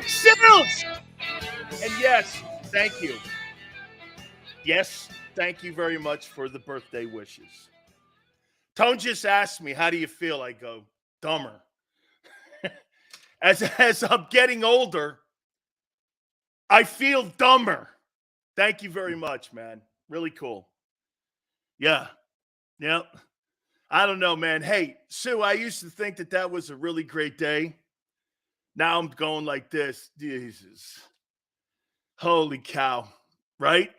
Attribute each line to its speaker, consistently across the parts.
Speaker 1: Big Sills! And yes, thank you. Yes, thank you very much for the birthday wishes. Tone just asked me, how do you feel? I go, dumber. As I'm getting older, I feel dumber. Thank you very much, man. Really cool. Yeah. Yep. I don't know, man. Hey, Sue, I used to think that was a really great day. Now I'm going like this. Jesus. Holy cow. Right?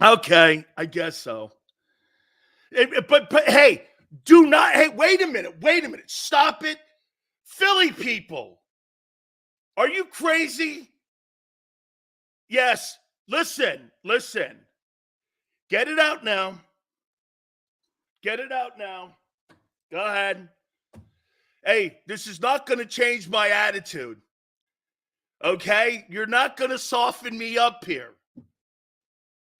Speaker 1: Okay. I guess so. But hey, do not. Hey, wait a minute. Wait a minute. Stop it. Philly people. Are you crazy? Yes. Listen. Get it out now. Get it out now. Go ahead. Hey, this is not going to change my attitude. Okay? You're not going to soften me up here.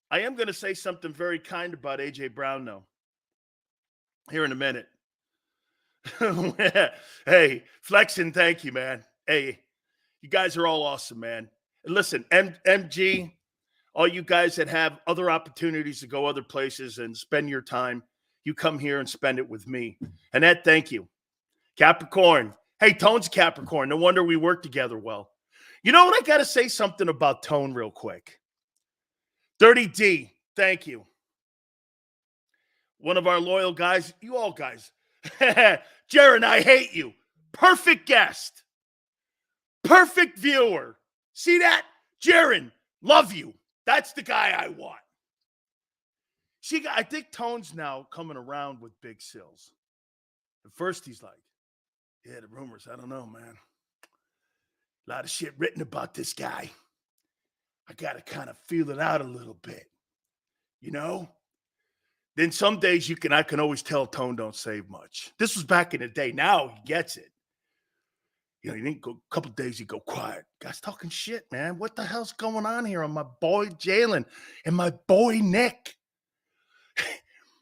Speaker 1: I am going to say something very kind about A.J. Brown, though, here in a minute. Hey, Flexin, thank you, man. Hey, you guys are all awesome, man. And listen, MG, all you guys that have other opportunities to go other places and spend your time, you come here and spend it with me. And Ed, thank you. Capricorn. Hey, Tone's Capricorn. No wonder we work together well. You know what? I got to say something about Tone real quick. Dirty D, thank you. One of our loyal guys. You all guys. Jaron, I hate you. Perfect guest. Perfect viewer. See that? Jaron, love you. That's the guy I want. See, I think Tone's now coming around with Big Sills. At first, he's like, yeah, the rumors, I don't know, man. A lot of shit written about this guy. I got to kind of feel it out a little bit. You know? Then some days I can always tell Tone don't say much. This was back in the day. Now he gets it. You know, he didn't go a couple of days, he go quiet. Guy's talking shit, man. What the hell's going on here on my boy Jalen and my boy Nick?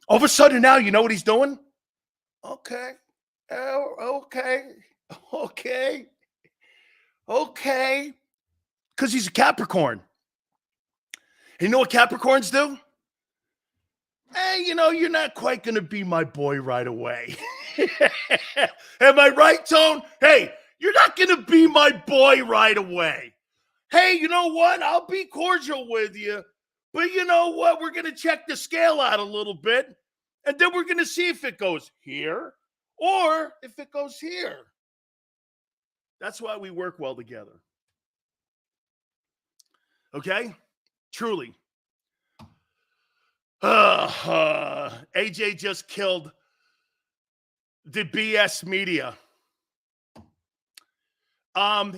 Speaker 1: All of a sudden now, you know what he's doing? Okay. Oh, okay. Because he's a Capricorn. And you know what Capricorns do? Hey, you know, you're not quite going to be my boy right away. Am I right, Tone? Hey, you're not going to be my boy right away. Hey, you know what? I'll be cordial with you. But you know what? We're going to check the scale out a little bit. And then we're going to see if it goes here or if it goes here. That's why we work well together. Okay? Truly. AJ just killed the BS media.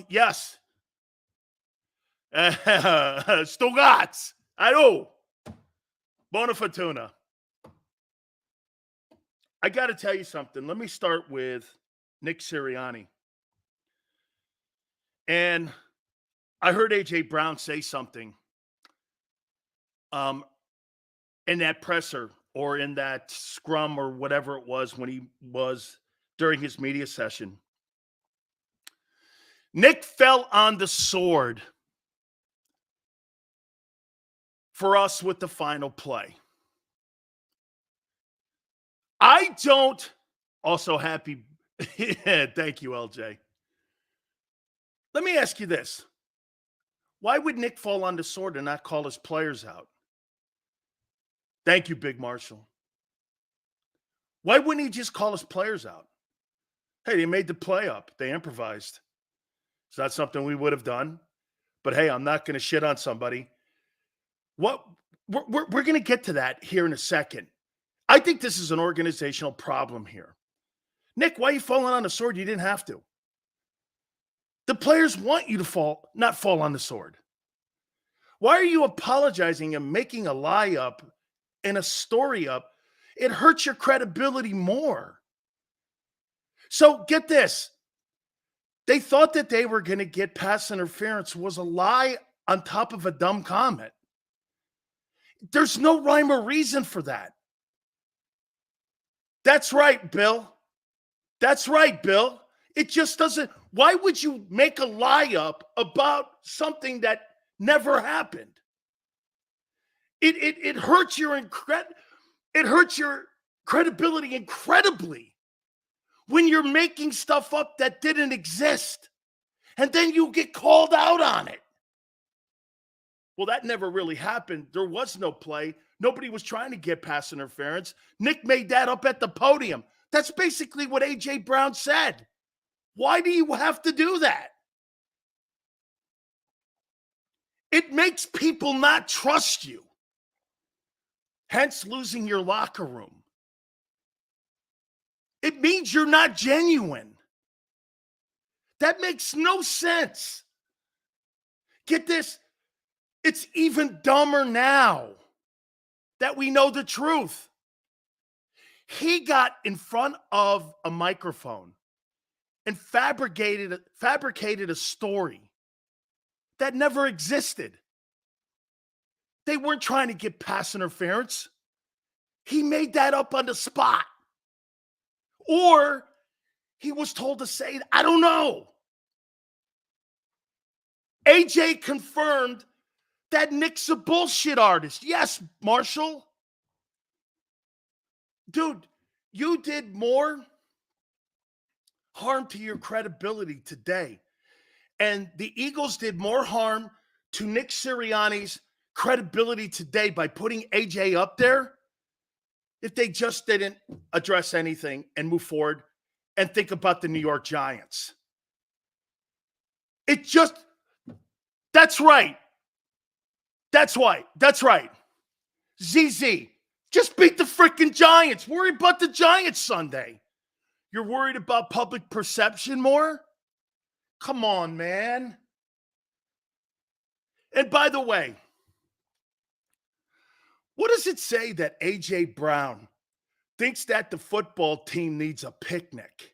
Speaker 1: Yes. Stugats. Hello. Buona fortuna. I got to tell you something. Let me start with Nick Sirianni. And I heard A.J. Brown say something in that presser or in that scrum or whatever it was when he was during his media session. Nick fell on the sword for us with the final play. I don't. Also happy. Thank you, LJ. Let me ask you this. Why would Nick fall on the sword and not call his players out? Thank you, Big Marshall. Why wouldn't he just call his players out? Hey, they made the play up. They improvised. It's not something we would have done. But hey, I'm not going to shit on somebody. What we're going to get to that here in a second. I think this is an organizational problem here. Nick, why are you falling on the sword? You didn't have to. The players want you to not fall on the sword. Why are you apologizing and making a lie up and a story up? It hurts your credibility more. So get this. They thought that they were going to get pass interference was a lie on top of a dumb comment. There's no rhyme or reason for that. That's right, Bill. It just doesn't. Why would you make a lie up about something that never happened? It hurts your it hurts your credibility incredibly when you're making stuff up that didn't exist, and then you get called out on it. Well, that never really happened. There was no play. Nobody was trying to get pass interference. Nick made that up at the podium. That's basically what A.J. Brown said. Why do you have to do that? It makes people not trust you, hence losing your locker room. It means you're not genuine. That makes no sense. Get this, it's even dumber now that we know the truth. He got in front of a microphone and fabricated a story that never existed. They weren't trying to get pass interference. He made that up on the spot. Or he was told to say, I don't know. AJ confirmed that Nick's a bullshit artist. Yes, Marshall. Dude, you did more harm to your credibility today. And the Eagles did more harm to Nick Sirianni's credibility today by putting AJ up there if they just didn't address anything and move forward and think about the New York Giants. That's right. That's right. ZZ, just beat the freaking Giants. Worry about the Giants Sunday. You're worried about public perception more? Come on, man. And by the way, what does it say that A.J. Brown thinks that the football team needs a picnic?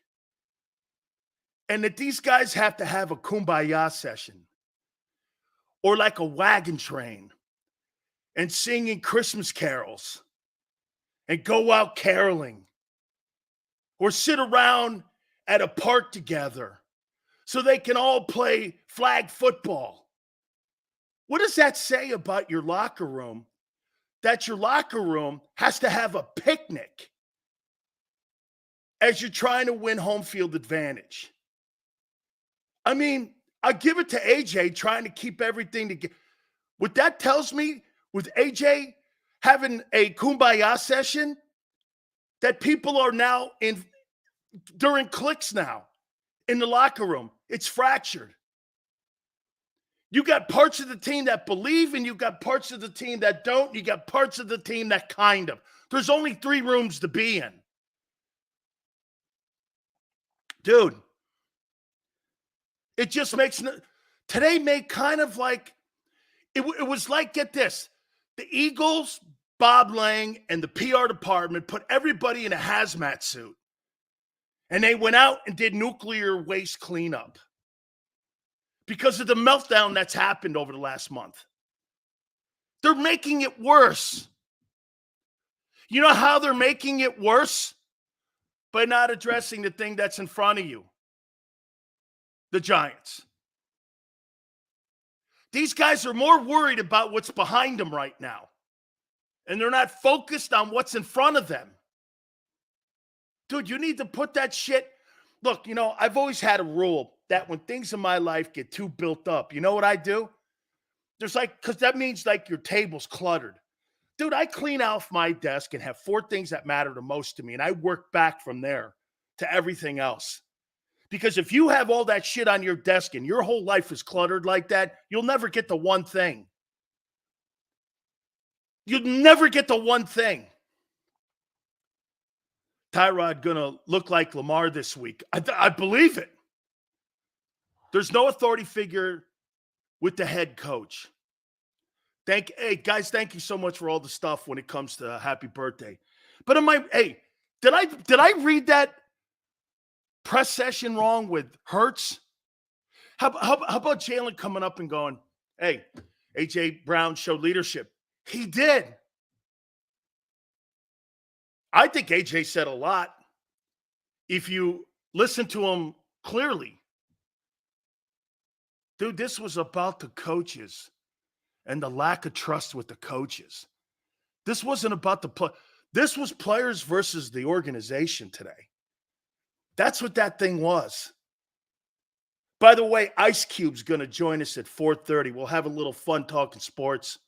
Speaker 1: And that these guys have to have a kumbaya session or like a wagon train and singing Christmas carols and go out caroling or sit around at a park together so they can all play flag football. What does that say about your locker room? That your locker room has to have a picnic as you're trying to win home field advantage. I mean, I give it to AJ trying to keep everything together. What that tells me, with AJ having a kumbaya session, that people are now during cliques now in the locker room. It's fractured. You got parts of the team that believe, and you got parts of the team that don't. You got parts of the team that kind of. There's only 3 rooms to be in. Dude, it just makes today made kind of like it was like, get this, the Eagles, Bob Lang, and the PR department put everybody in a hazmat suit, and they went out and did nuclear waste cleanup because of the meltdown that's happened over the last month. They're making it worse. You know how they're making it worse? By not addressing the thing that's in front of you. The Giants. These guys are more worried about what's behind them right now. And they're not focused on what's in front of them. Dude, you need to put that shit. Look, I've always had a rule that when things in my life get too built up, you know what I do? Because that means like your table's cluttered. Dude, I clean off my desk and have 4 things that matter the most to me. And I work back from there to everything else. Because if you have all that shit on your desk and your whole life is cluttered like that, you'll never get the one thing. You'll never get the one thing. Tyrod gonna look like Lamar this week. I believe it. There's no authority figure with the head coach. Hey, guys, thank you so much for all the stuff when it comes to happy birthday. But did I read that press session wrong with Hurts? How about Jalen coming up and going, hey, A.J. Brown showed leadership? He did. I think A.J. said a lot. If you listen to him Clearly. Dude, this was about the coaches and the lack of trust with the coaches. This wasn't about the play. This was players versus the organization today. That's what that thing was. By the way, Ice Cube's going to join us at 4:30. We'll have a little fun talking sports,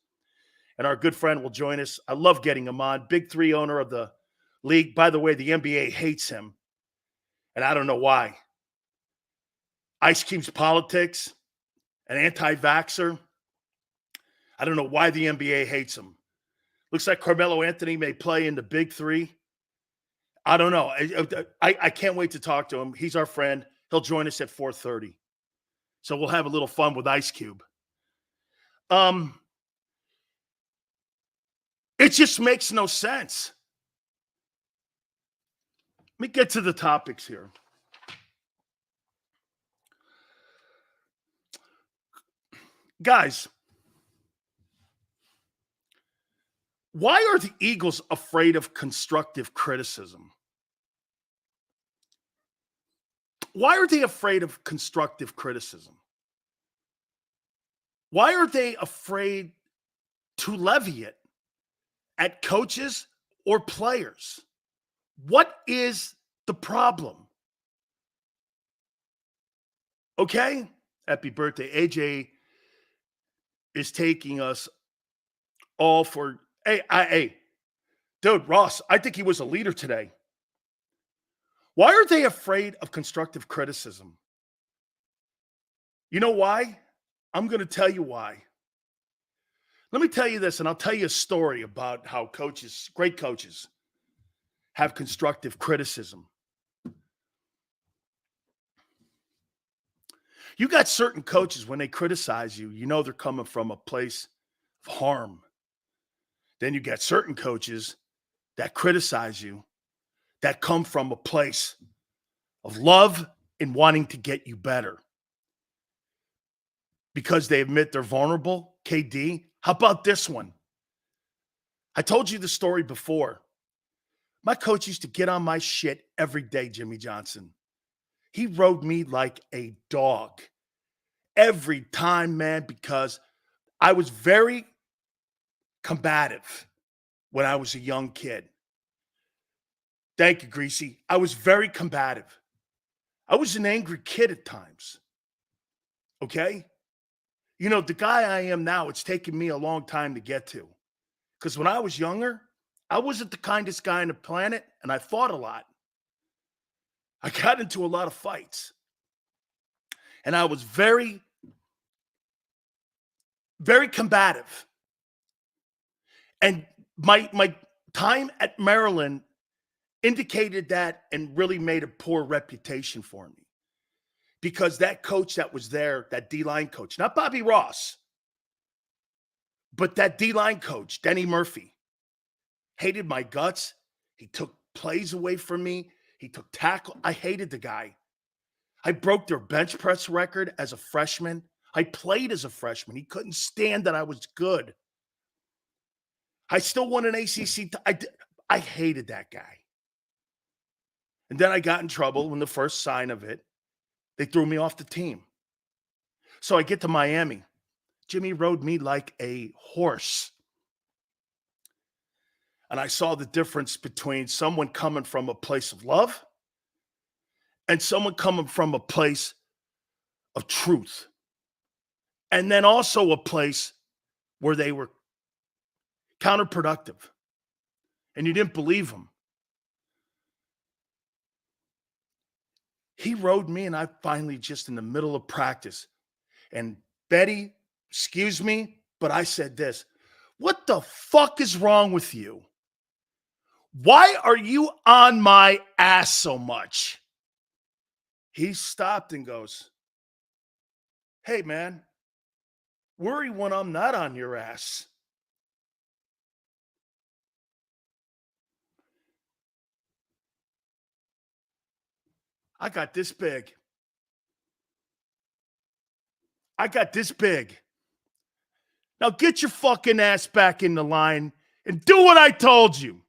Speaker 1: and our good friend will join us. I love getting him on. Big Three owner of the league. By the way, the NBA hates him, and I don't know why. Ice Cube's politics, an anti-vaxxer. I don't know why the NBA hates him. Looks like Carmelo Anthony may play in the Big Three. I don't know. I can't wait to talk to him. He's our friend. He'll join us at 4:30. So we'll have a little fun with Ice Cube. It just makes no sense. Let me get to the topics here. Guys, why are the Eagles afraid of constructive criticism? Why are they afraid of constructive criticism? Why are they afraid to levy it at coaches or players? What is the problem? Okay? Happy birthday. AJ is taking us all for, hey, dude, Ross, I think he was a leader today. Why are they afraid of constructive criticism? You know why? I'm going to tell you why. Let me tell you this, and I'll tell you a story about how coaches, great coaches, have constructive criticism. You got certain coaches, when they criticize you, you know they're coming from a place of harm. Then you got certain coaches that criticize you that come from a place of love and wanting to get you better. Because they admit they're vulnerable. KD, how about this one? I told you the story before. My coach used to get on my shit every day, Jimmy Johnson. He rode me like a dog every time, man, because I was very combative when I was a young kid. Thank you, Greasy. I was very combative. I was an angry kid at times. Okay? You know, the guy I am now, it's taken me a long time to get to. Because when I was younger, I wasn't the kindest guy on the planet, and I fought a lot. I got into a lot of fights. And I was very, very combative. And my time at Maryland indicated that and really made a poor reputation for me. Because that coach that was there, that D-line coach, not Bobby Ross, but that D-line coach, Denny Murphy, hated my guts. He took plays away from me. He took tackle. I hated the guy. I broke their bench press record as a freshman. I played as a freshman. He couldn't stand that I was good. I still won an ACC. I hated that guy. And then I got in trouble when the first sign of it, they threw me off the team. So I get to Miami. Jimmy rode me like a horse. And I saw the difference between someone coming from a place of love and someone coming from a place of truth. And then also a place where they were counterproductive. And you didn't believe them. He rode me, and I finally just in the middle of practice. And Betty, excuse me, but I said this. What the fuck is wrong with you? Why are you on my ass so much? He stopped and goes, hey, man, worry when I'm not on your ass. I got this big. I got this big. Now get your fucking ass back in the line and do what I told you.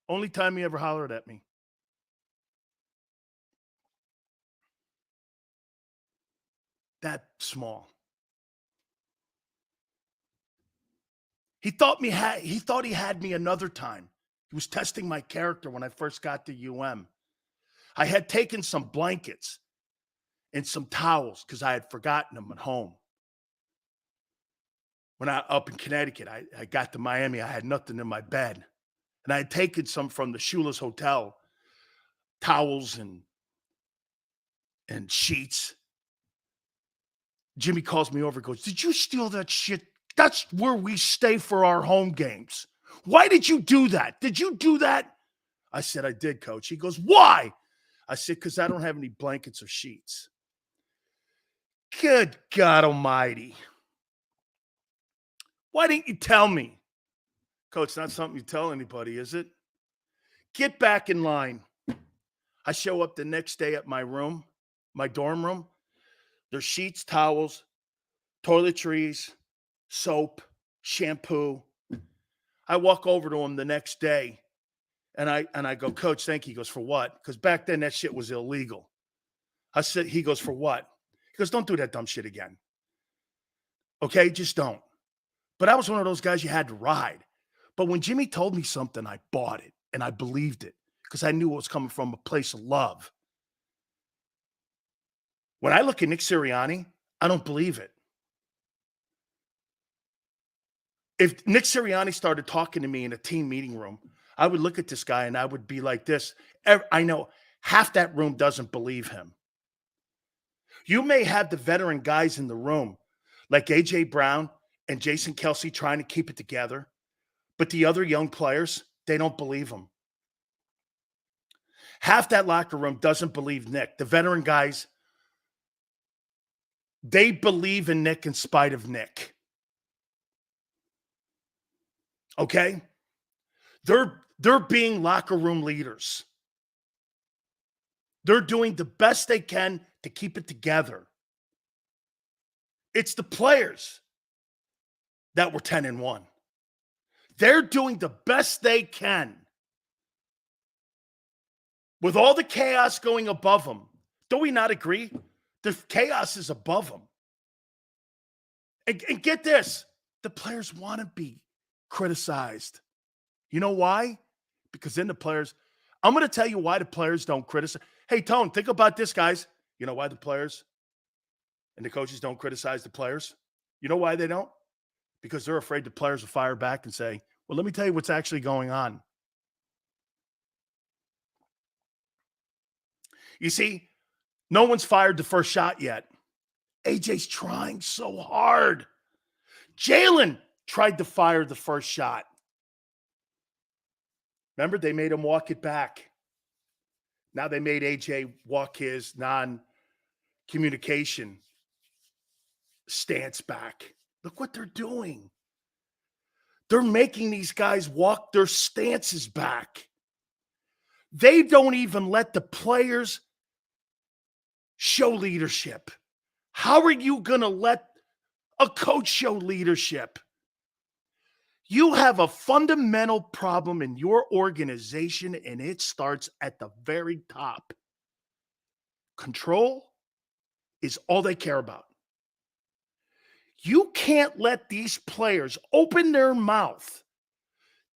Speaker 1: Only time he ever hollered at me. that small. He thought he had me another time. He was testing my character when I first got to UM. I had taken some blankets and some towels because I had forgotten them at home. When I up in Connecticut, I got to Miami, I had nothing in my bed. And I had taken some from the Shula's Hotel, towels and sheets. Jimmy calls me over and goes, "Did you steal that shit? That's where we stay for our home games. Why did you do that? Did you do that?" I said, "I did, coach." He goes, "Why?" I said, "Because I don't have any blankets or sheets." Good God almighty. Why didn't you tell me? Coach, not something you tell anybody, is it? Get back in line. I show up the next day at my room, my dorm room. There's sheets, towels, toiletries, soap, shampoo. I walk over to him the next day and I go, "Coach, thank you." He goes, "For what?" Because back then that shit was illegal. He goes, "For what?" He goes, "Don't do that dumb shit again. Okay, just don't." But I was one of those guys you had to ride. But when Jimmy told me something, I bought it and I believed it because I knew it was coming from a place of love. When I look at Nick Sirianni, I don't believe it. If Nick Sirianni started talking to me in a team meeting room, I would look at this guy and I would be like this. I know half that room doesn't believe him. You may have the veteran guys in the room, like A.J. Brown and Jason Kelsey, trying to keep it together, but the other young players, they don't believe him. Half that locker room doesn't believe Nick. The veteran guys, they believe in Nick in spite of Nick. Okay? They're being locker room leaders. They're doing the best they can to keep it together. It's the players that were 10-1. They're doing the best they can. With all the chaos going above them, don't we not agree? The chaos is above them. And get this, the players want to be criticized. You know why? Because then the players, I'm going to tell you why the players don't criticize. Hey, Tone, think about this, guys. You know why the players and the coaches don't criticize the players? You know why they don't? Because they're afraid the players will fire back and say, "Well, let me tell you what's actually going on." You see, no one's fired the first shot yet. AJ's trying so hard. Jalen tried to fire the first shot. Remember, they made him walk it back. Now they made AJ walk his non-communication stance back. Look what they're doing. They're making these guys walk their stances back. They don't even let the players show leadership. How are you going to let a coach show leadership? You have a fundamental problem in your organization, and it starts at the very top. Control is all they care about. You can't let these players open their mouth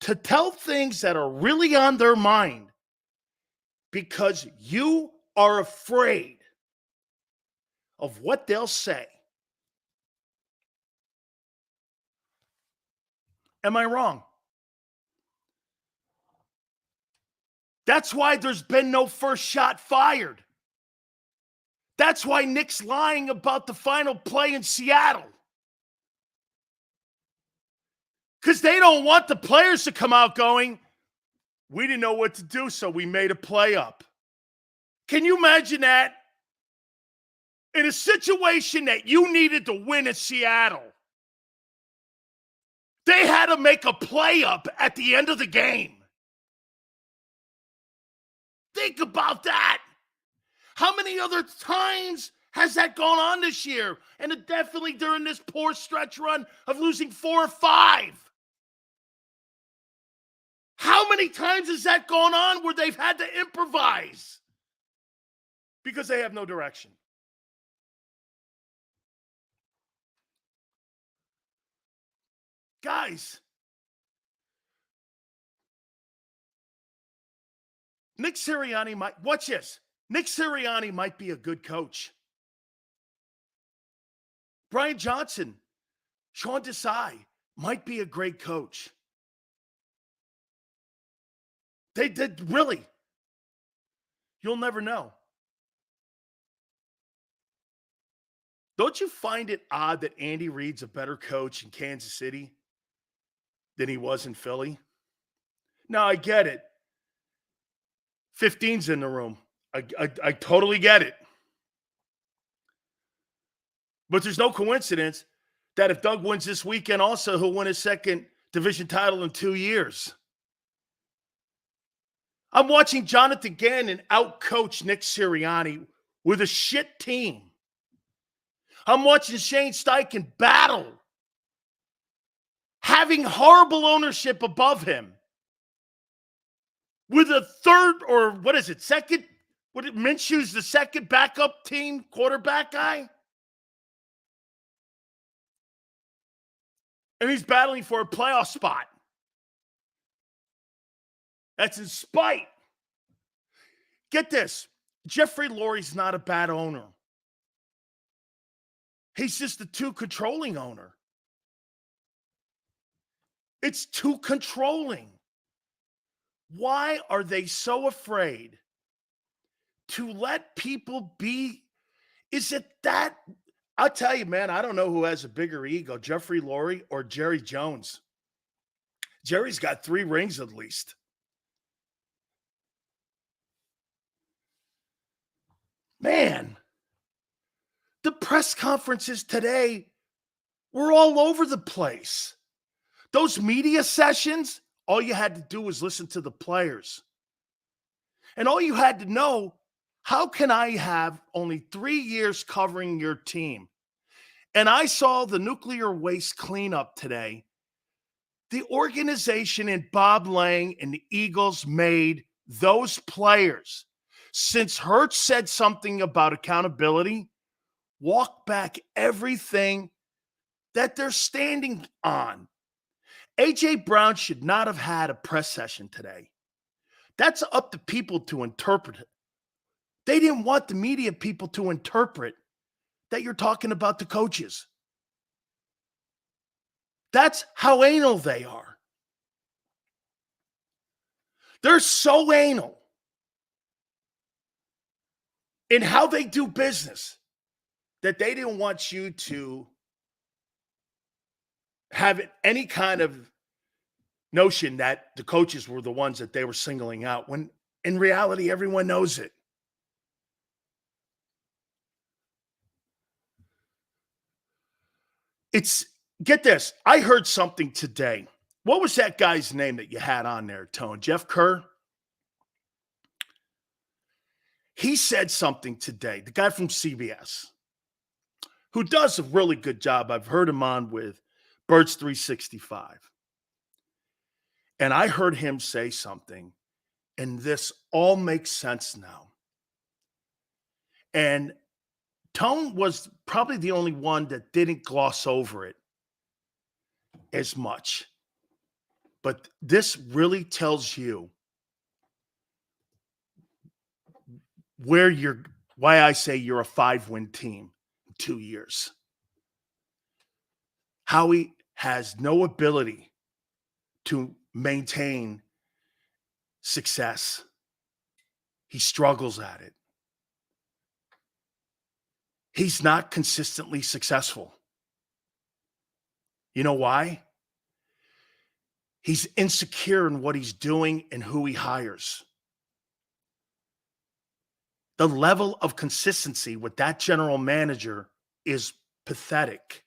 Speaker 1: to tell things that are really on their mind because you are afraid of what they'll say. Am I wrong? That's why there's been no first shot fired. That's why Nick's lying about the final play in Seattle. Because they don't want the players to come out going, "We didn't know what to do, so we made a play up." Can you imagine that? In a situation that you needed to win in Seattle, they had to make a play up at the end of the game. Think about that. How many other times has that gone on this year? And definitely during this poor stretch run of losing 4 or 5. How many times has that gone on where they've had to improvise? Because they have no direction. Guys, Nick Sirianni might, watch this. Nick Sirianni might be a good coach. Brian Johnson, Sean Desai might be a great coach. They did, really. You'll never know. Don't you find it odd that Andy Reid's a better coach in Kansas City than he was in Philly? Now, I get it. 15's in the room. I totally get it. But there's no coincidence that if Doug wins this weekend also, he'll win his second division title in 2 years. I'm watching Jonathan Gannon outcoach Nick Sirianni with a shit team. I'm watching Shane Steichen battle, having horrible ownership above him with a third, or what is it, second? Minshew's the second backup team quarterback guy? And he's battling for a playoff spot. That's in spite. Get this. Jeffrey Lurie's not a bad owner. He's just a too controlling owner. It's too controlling. Why are they so afraid to let people be? Is it that? I'll tell you, man, I don't know who has a bigger ego, Jeffrey Lurie or Jerry Jones. Jerry's got 3 rings at least. Man, the press conferences today were all over the place. Those media sessions, all you had to do was listen to the players. And all you had to know, how can I have only 3 years covering your team? And I saw the nuclear waste cleanup today. The organization and Bob Lang and the Eagles made those players, since Hurts said something about accountability, walk back everything that they're standing on. A.J. Brown should not have had a press session today. That's up to people to interpret it. They didn't want the media people to interpret that you're talking about the coaches. That's how anal they are. They're so anal in how they do business that they didn't want you to have any kind of notion that the coaches were the ones that they were singling out, when in reality, everyone knows it. Get this. I heard something today. What was that guy's name that you had on there, Tone? Jeff Kerr? He said something today, the guy from CBS, who does a really good job. I've heard him on with Birds 365. And I heard him say something, and this all makes sense now. And Tone was probably the only one that didn't gloss over it as much. But this really tells you why I say you're a 5-win team in 2 years. Howie has no ability to maintain success. He struggles at it. He's not consistently successful. You know why? He's insecure in what he's doing and who he hires. The level of consistency with that general manager is pathetic.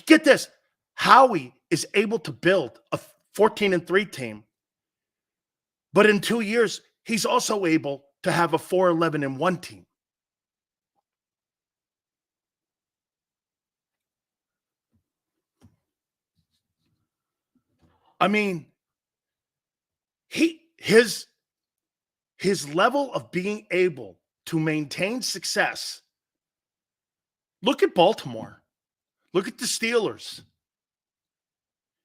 Speaker 1: Get this, Howie is able to build a 14-3 team, but in 2 years, he's also able to have a 4-11-1 team. I mean, his level of being able to maintain success. Look at Baltimore. Look at the Steelers.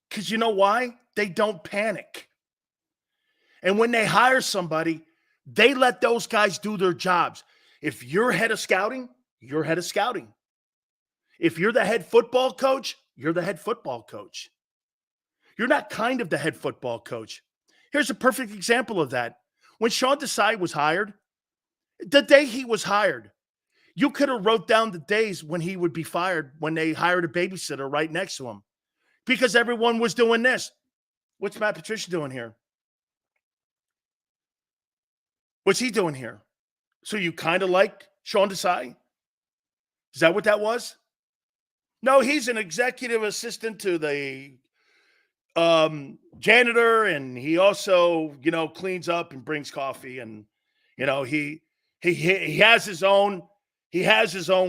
Speaker 1: Because you know why? They don't panic. And when they hire somebody, they let those guys do their jobs. If you're head of scouting, you're head of scouting. If you're the head football coach, you're the head football coach. You're not kind of the head football coach. Here's a perfect example of that. When Sean Desai was hired, the day he was hired, you could have wrote down the days when he would be fired when they hired a babysitter right next to him because everyone was doing this. What's Matt Patricia doing here? What's he doing here? So you kind of like Sean Desai? Is that what that was? No, he's an executive assistant to the janitor, and he also, cleans up and brings coffee, and he has his own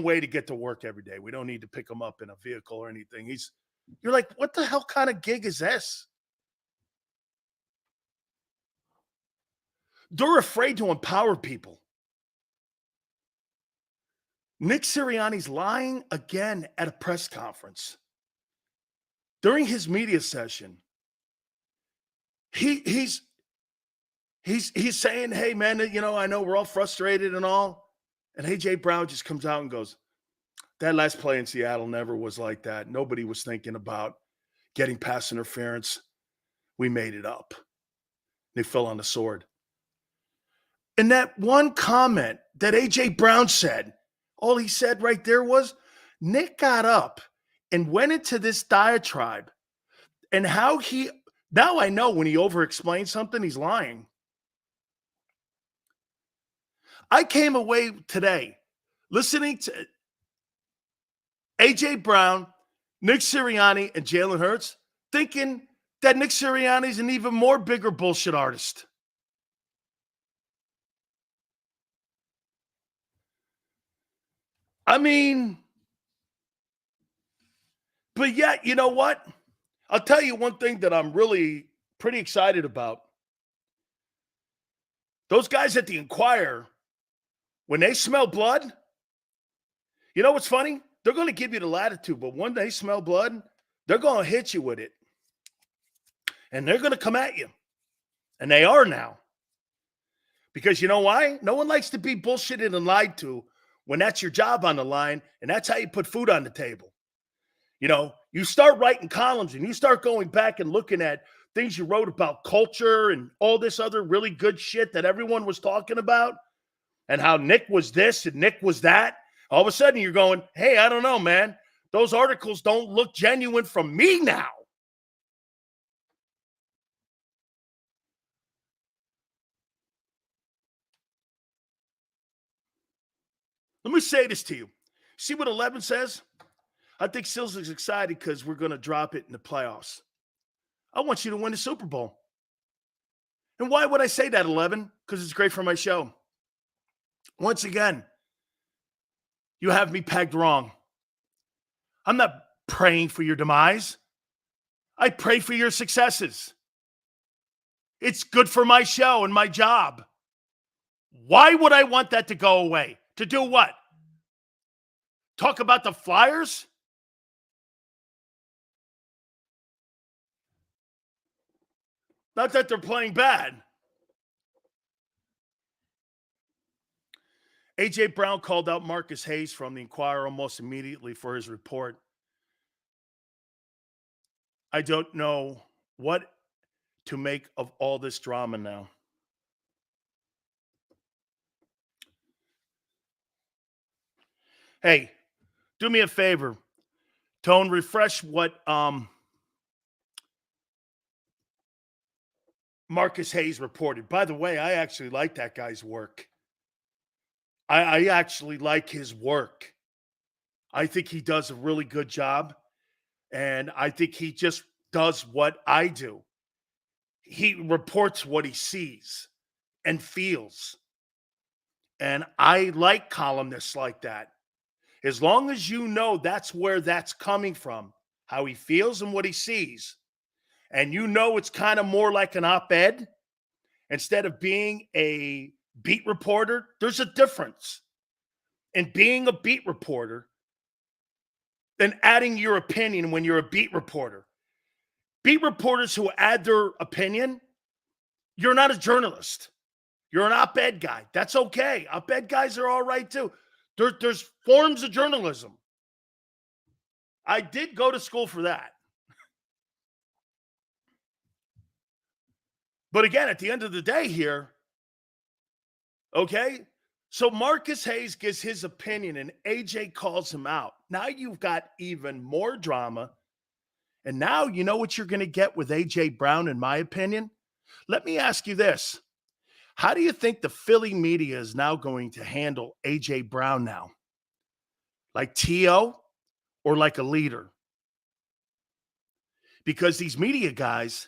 Speaker 1: way to get to work every day. We don't need to pick him up in a vehicle or anything. You're like, what the hell kind of gig is this? They're afraid to empower people. Nick Sirianni's lying again at a press conference. During his media session, he's saying, hey, man, I know we're all frustrated and all. And A.J. Brown just comes out and goes, that last play in Seattle never was like that. Nobody was thinking about getting pass interference. We made it up. They fell on the sword. And that one comment that A.J. Brown said, all he said right there was, Nick got up and went into this diatribe, and now I know when he over-explains something, he's lying. I came away today listening to A.J. Brown, Nick Sirianni, and Jalen Hurts, thinking that Nick Sirianni's an even more bigger bullshit artist. I mean, but yet, you know what? I'll tell you one thing that I'm really pretty excited about. Those guys at the Inquirer, when they smell blood, you know what's funny? They're going to give you the latitude, but when they smell blood, they're going to hit you with it. And they're going to come at you. And they are now. Because you know why? No one likes to be bullshitted and lied to when that's your job on the line, and that's how you put food on the table. You start writing columns and you start going back and looking at things you wrote about culture and all this other really good shit that everyone was talking about, and how Nick was this and Nick was that. All of a sudden you're going, hey, I don't know, man. Those articles don't look genuine from me now. Let me say this to you. See what 11 says? I think Sills is excited because we're going to drop it in the playoffs. I want you to win the Super Bowl. And why would I say that, 11? Because it's great for my show. Once again, you have me pegged wrong. I'm not praying for your demise. I pray for your successes. It's good for my show and my job. Why would I want that to go away? To do what? Talk about the Flyers? Not that they're playing bad. A.J. Brown called out Marcus Hayes from the Inquirer almost immediately for his report. I don't know what to make of all this drama now. Hey, do me a favor. Tone, refresh what Marcus Hayes reported. By the way, I actually like that guy's work. I actually like his work. I think he does a really good job. And I think he just does what I do. He reports what he sees and feels. And I like columnists like that. As long as you know that's where that's coming from, how he feels and what he sees, and you know it's kind of more like an op-ed instead of being a beat reporter, there's a difference. And being a beat reporter than adding your opinion when you're a beat reporter. Beat reporters who add their opinion, you're not a journalist. You're an op-ed guy. That's okay. Op-ed guys are all right too. There's forms of journalism. I did go to school for that. But again, at the end of the day here, okay, so Marcus Hayes gives his opinion and AJ calls him out. Now you've got even more drama. And now you know what you're going to get with AJ Brown, in my opinion. Let me ask you this. How do you think the Philly media is now going to handle AJ Brown now? Like T.O. or like a leader? Because these media guys,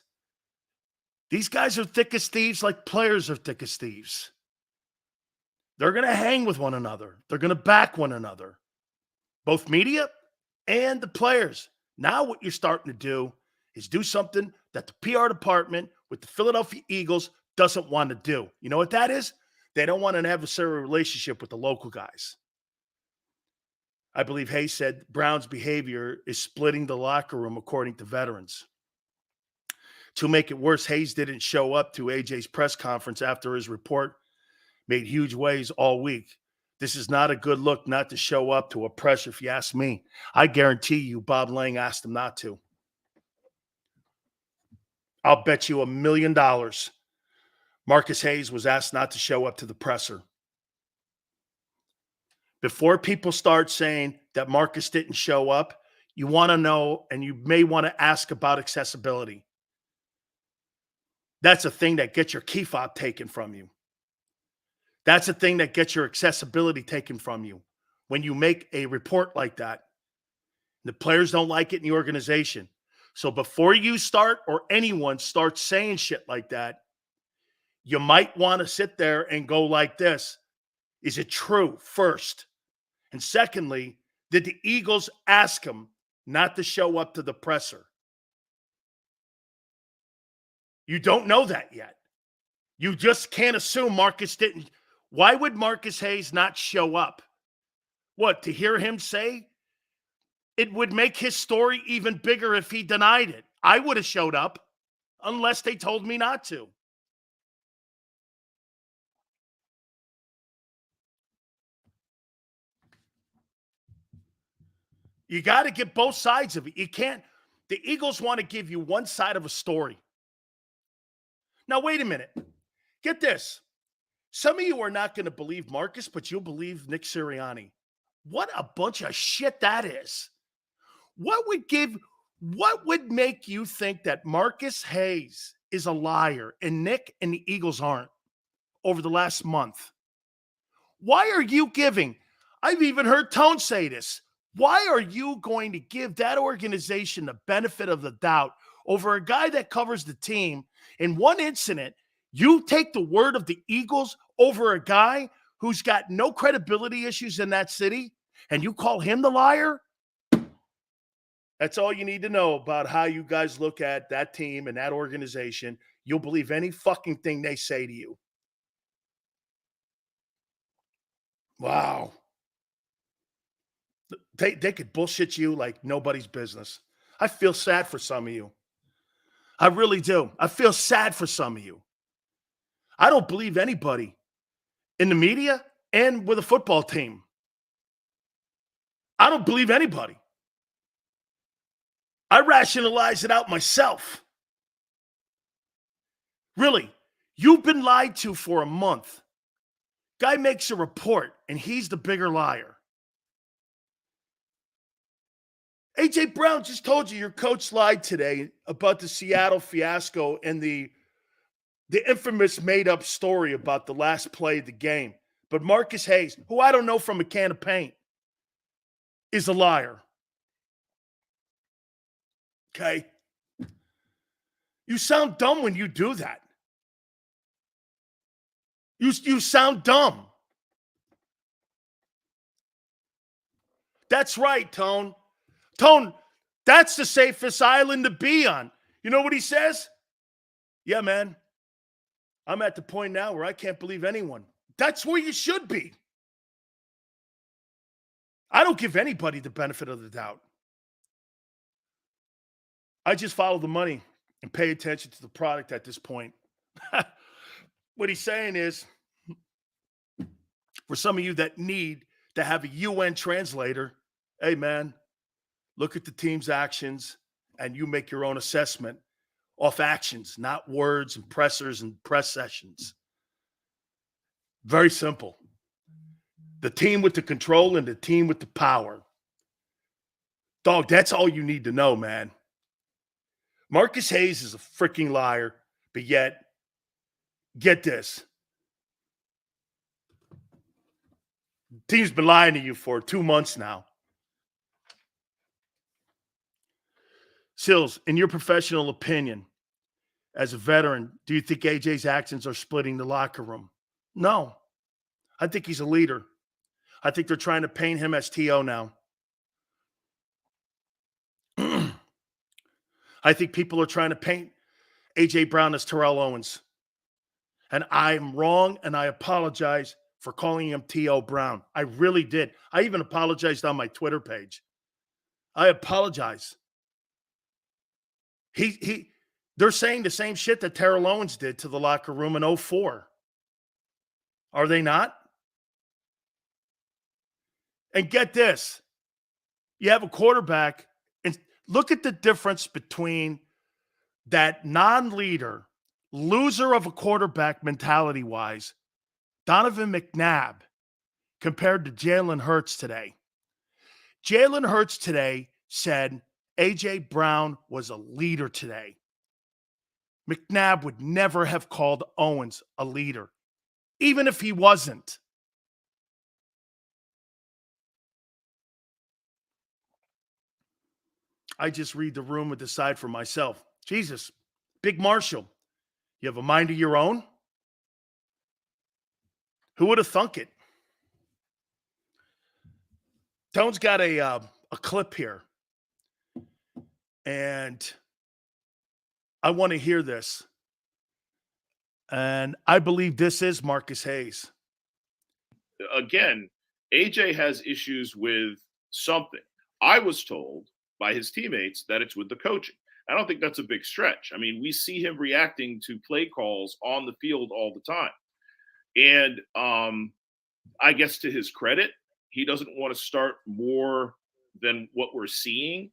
Speaker 1: these guys are thick as thieves like players are thick as thieves. They're going to hang with one another. They're going to back one another. Both media and the players. Now what you're starting to do is do something that the PR department with the Philadelphia Eagles doesn't want to do. You know what that is? They don't want an adversarial relationship with the local guys. I believe Hayes said Brown's behavior is splitting the locker room, according to veterans. To make it worse, Hayes didn't show up to AJ's press conference after his report made huge waves all week. This is not a good look not to show up to a press, if you ask me. I guarantee you Bob Lang asked him not to. I'll bet you $1 million Marcus Hayes was asked not to show up to the presser. Before people start saying that Marcus didn't show up, you want to know, and you may want to ask about accessibility. That's a thing that gets your key fob taken from you. That's a thing that gets your accessibility taken from you. When you make a report like that, the players don't like it in the organization. So before you start, or anyone starts saying shit like that, you might want to sit there and go like this. Is it true, first? And secondly, did the Eagles ask him not to show up to the presser? You don't know that yet. You just can't assume Marcus didn't. Why would Marcus Hayes not show up? What, to hear him say? It would make his story even bigger if he denied it. I would have showed up unless they told me not to. You got to get both sides of it. You can't. The Eagles want to give you one side of a story. Now, wait a minute. Get this. Some of you are not going to believe Marcus, but you'll believe Nick Sirianni. What a bunch of shit that is. What would make you think that Marcus Hayes is a liar and Nick and the Eagles aren't over the last month? Why are you giving? I've even heard Tone say this. Why are you going to give that organization the benefit of the doubt over a guy that covers the team? In one incident, you take the word of the Eagles over a guy who's got no credibility issues in that city, and you call him the liar? That's all you need to know about how you guys look at that team and that organization. You'll believe any fucking thing they say to you. Wow. They could bullshit you like nobody's business. I feel sad for some of you. I really do. I feel sad for some of you. I don't believe anybody in the media and with a football team. I don't believe anybody. I rationalize it out myself. Really, you've been lied to for a month. Guy makes a report, and he's the bigger liar. AJ Brown just told you your coach lied today about the Seattle fiasco and the infamous made-up story about the last play of the game. But Marcus Hayes, who I don't know from a can of paint, is a liar. Okay? You sound dumb when you do that. You sound dumb. That's right, Tone. Tone, that's the safest island to be on. You know what he says? Yeah, man. I'm at the point now where I can't believe anyone. That's where you should be. I don't give anybody the benefit of the doubt. I just follow the money and pay attention to the product at this point. What he's saying is, for some of you that need to have a UN translator, hey man, look at the team's actions and you make your own assessment off actions, not words and pressers and press sessions. Very simple. The team with the control and the team with the power. Dog, that's all you need to know, man. Marcus Hayes is a freaking liar, but yet, get this. The team's been lying to you for 2 months now. Sills, in your professional opinion, as a veteran, do you think AJ's actions are splitting the locker room? No. I think he's a leader. I think they're trying to paint him as T.O. now. I think people are trying to paint A.J. Brown as Terrell Owens. And I'm wrong, and I apologize for calling him T.O. Brown. I really did. I even apologized on my Twitter page. I apologize. They're saying the same shit that Terrell Owens did to the locker room in 2004. Are they not? And get this. You have a quarterback, and look at the difference between that non-leader, loser of a quarterback mentality-wise, Donovan McNabb, compared to Jalen Hurts today. Jalen Hurts today said A.J. Brown was a leader today. McNabb would never have called Owens a leader, even if he wasn't. I just read the room and decide for myself. Jesus, Big Marshall, you have a mind of your own? Who would have thunk it? Tone's got a clip here, and I want to hear this. And I believe this is Marcus Hayes.
Speaker 2: Again, AJ has issues with something. I was told by his teammates that it's with the coaching. I don't think that's a big stretch. I mean, we see him reacting to play calls on the field all the time. And I guess to his credit, he doesn't want to start more than what we're seeing.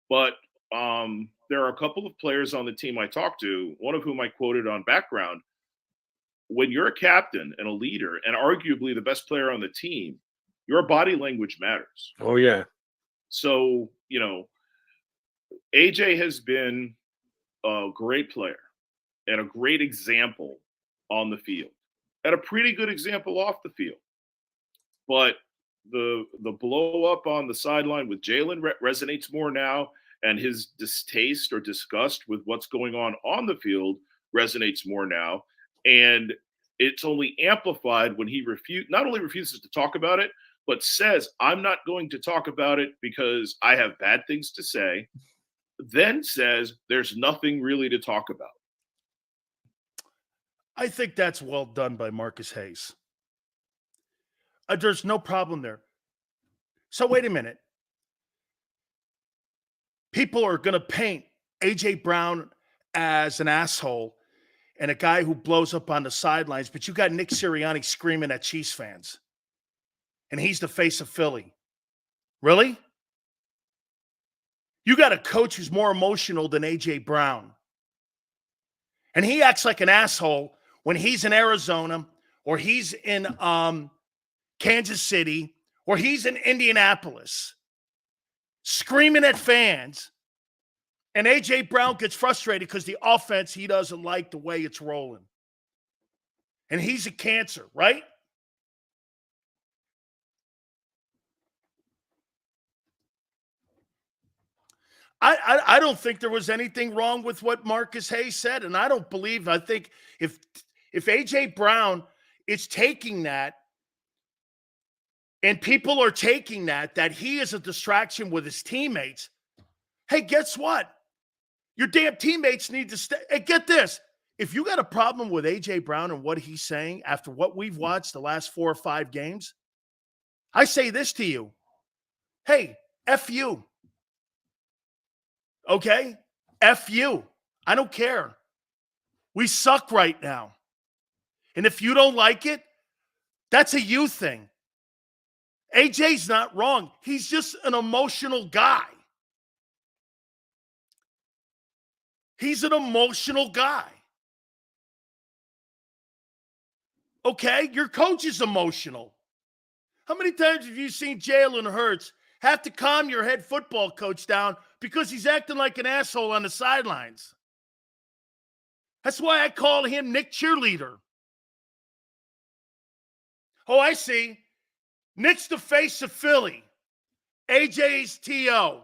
Speaker 2: But there are a couple of players on the team I talked to, one of whom I quoted on Background. When you're a captain and a leader and arguably the best player on the team, your body language matters.
Speaker 3: Oh, yeah.
Speaker 2: So, you know, AJ has been a great player and a great example on the field and a pretty good example off the field. But the blow up on the sideline with Jalen resonates more now, and his distaste or disgust with what's going on the field resonates more now. And it's only amplified when he not only refuses to talk about it, but says, I'm not going to talk about it because I have bad things to say, then says there's nothing really to talk about.
Speaker 1: I think that's well done by Marcus Hayes. There's no problem there. So wait a minute. People are going to paint A.J. Brown as an asshole and a guy who blows up on the sidelines, but you got Nick Sirianni screaming at Chiefs fans. And he's the face of Philly. Really? You got a coach who's more emotional than A.J. Brown. And he acts like an asshole when he's in Arizona or he's in Kansas City or he's in Indianapolis screaming at fans. And A.J. Brown gets frustrated because the offense, he doesn't like the way it's rolling. And he's a cancer, right? I don't think there was anything wrong with what Marcus Hayes said. And I think if A.J. Brown is taking that and people are taking that he is a distraction with his teammates, hey, guess what? Your damn teammates need to stay. Hey, get this. If you got a problem with A.J. Brown and what he's saying after what we've watched the last 4 or 5 games, I say this to you. Hey, F you. Okay? F you. I don't care. We suck right now. And if you don't like it, that's a you thing. AJ's not wrong. He's just an emotional guy. He's an emotional guy. Okay? Your coach is emotional. How many times have you seen Jalen Hurts have to calm your head football coach down because he's acting like an asshole on the sidelines? That's why I call him Nick Cheerleader. Oh, I see. Nick's the face of Philly. AJ's T.O.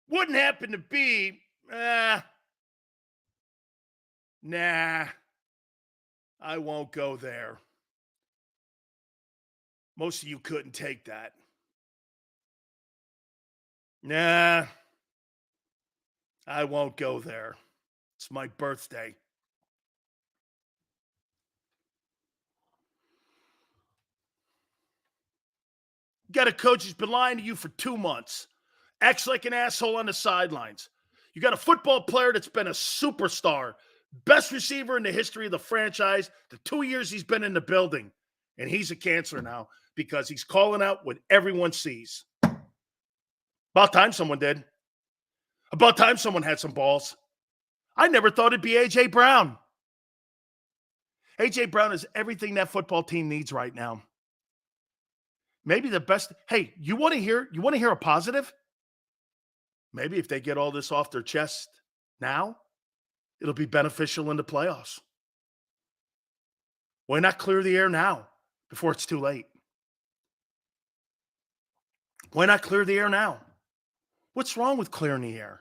Speaker 1: Wouldn't happen to be, nah, I won't go there. Most of you couldn't take that. Nah, I won't go there. It's my birthday. You got a coach who's been lying to you for 2 months. Acts like an asshole on the sidelines. You got a football player that's been a superstar, best receiver in the history of the franchise, the 2 years he's been in the building. And he's a cancer now because he's calling out what everyone sees. About time someone did. About time someone had some balls. I never thought it'd be A.J. Brown. A.J. Brown is everything that football team needs right now. Maybe the best. Hey, you want to hear a positive? Maybe if they get all this off their chest now, it'll be beneficial in the playoffs. Why not clear the air now before it's too late? Why not clear the air now? What's wrong with clearing the air?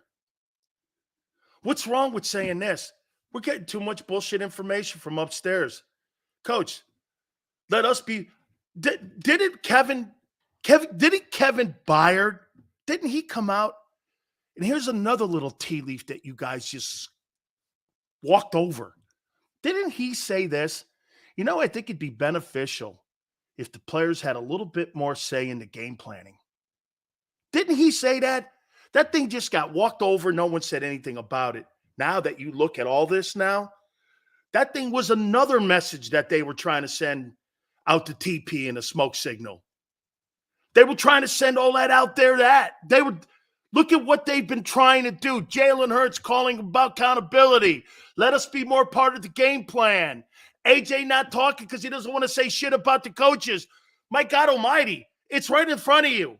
Speaker 1: What's wrong with saying this? We're getting too much bullshit information from upstairs. Coach, let us be. Didn't Kevin Byard, didn't he come out? And here's another little tea leaf that you guys just walked over. Didn't he say this? You know, I think it'd be beneficial if the players had a little bit more say in the game planning. Didn't he say that? That thing just got walked over. No one said anything about it. Now that you look at all this now, that thing was another message that they were trying to send out to TP in a smoke signal. They were trying to send all that out there. Look at what they've been trying to do. Jalen Hurts calling about accountability. Let us be more part of the game plan. AJ not talking because he doesn't want to say shit about the coaches. My God almighty, it's right in front of you.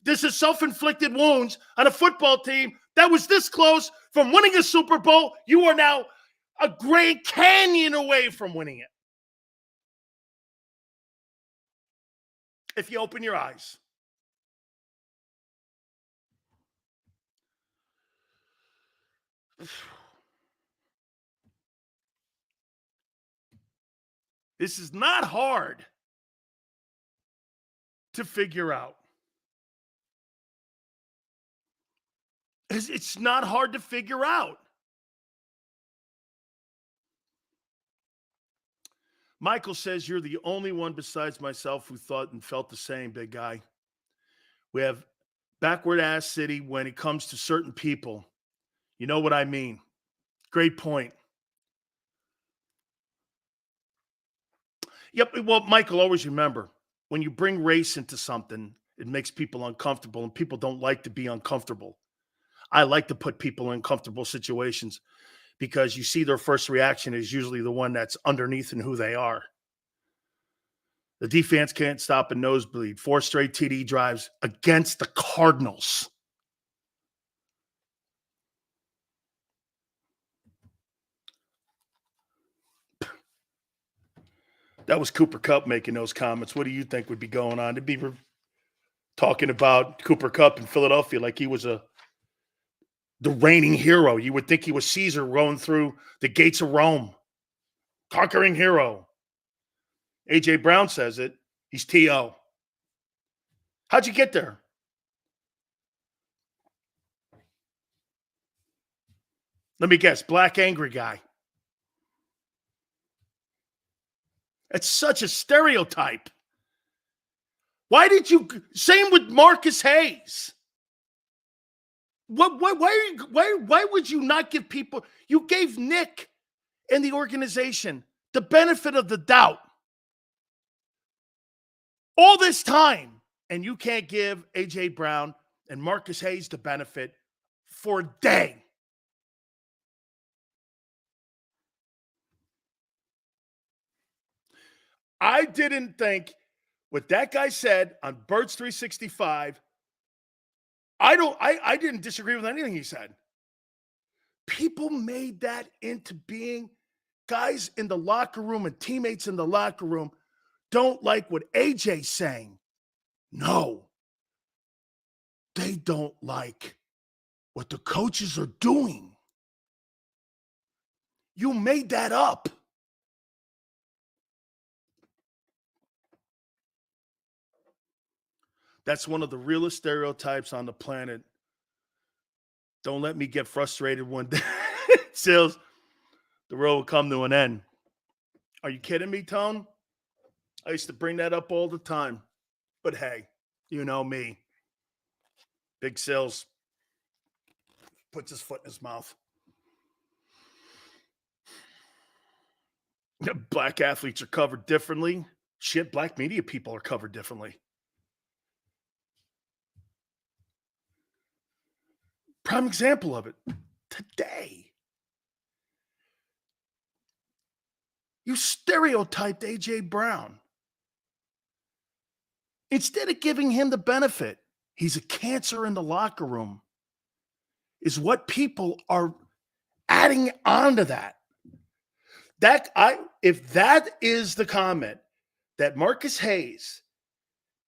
Speaker 1: This is self-inflicted wounds on a football team that was this close from winning a Super Bowl. You are now a Grand Canyon away from winning it. If you open your eyes. This is not hard to figure out. It's not hard to figure out. Michael says you're the only one besides myself who thought and felt the same, big guy. We have backward-ass city when it comes to certain people. You know what I mean. Great point. Yep, well, Michael, always remember, when you bring race into something, it makes people uncomfortable, and people don't like to be uncomfortable. I like to put people in comfortable situations because you see their first reaction is usually the one that's underneath in who they are. The defense can't stop a nosebleed. 4 straight TD drives against the Cardinals. That was Cooper Kupp making those comments. What do you think would be going on? They'd be talking about Cooper Kupp in Philadelphia like he was the reigning hero. You would think he was Caesar rolling through the gates of Rome. Conquering hero. A.J. Brown says it. He's T.O. How'd you get there? Let me guess. Black angry guy. It's such a stereotype. Why did you – same with Marcus Hayes. Why would you not give people? You gave Nick and the organization the benefit of the doubt all this time, and you can't give AJ Brown and Marcus Hayes the benefit for a day. I didn't think what that guy said on Birds 365. I didn't disagree with anything he said. People made that into being guys in the locker room and teammates in the locker room don't like what AJ's saying. No. They don't like what the coaches are doing. You made that up. That's one of the realest stereotypes on the planet. Don't let me get frustrated one day. Sills, the road will come to an end. Are you kidding me, Tone? I used to bring that up all the time. But hey, you know me. Big Sills puts his foot in his mouth. Black athletes are covered differently. Shit, black media people are covered differently. Prime example of it. Today. You stereotyped AJ Brown. Instead of giving him the benefit, he's a cancer in the locker room, is what people are adding on to that. If that is the comment that Marcus Hayes